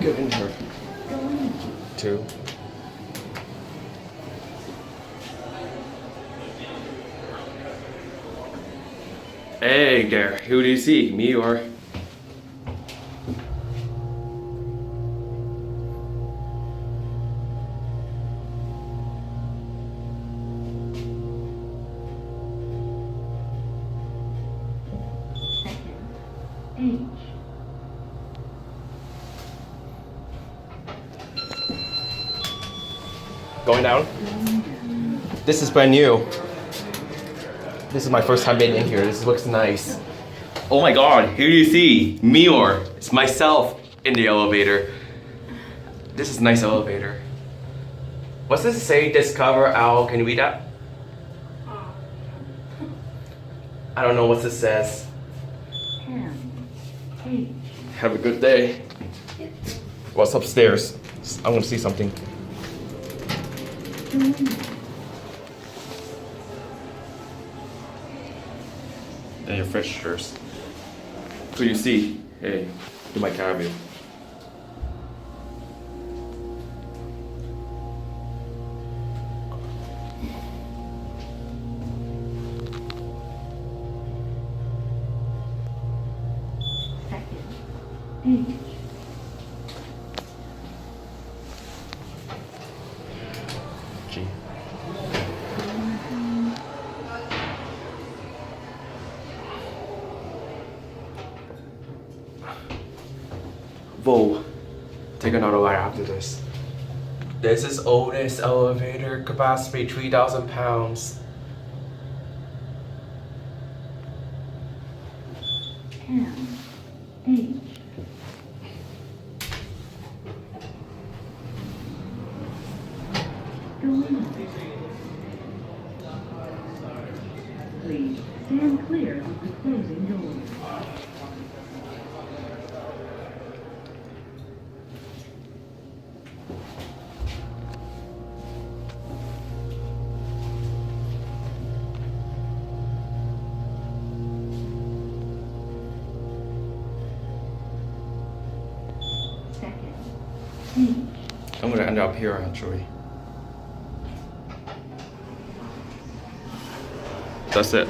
Get in here. Two. Hey there, who do you see? Me or? Going down? This is brand new. This is my first time being in here. This looks nice. Oh my god, who do you see? Me or? It's myself in the elevator. This is a nice elevator. What's this say? Discover Al. Can you read that? I don't know what this says. Have a good day. What's upstairs? I'm gonna see something. And your fixtures. Who do you see? Hey, you might carry me. G. Whoa, take another ride after this. This is Otis elevator, capacity 3,000 pounds. 10, 8. Please stand clear of the closing doors. I'm gonna end up here actually. That's it.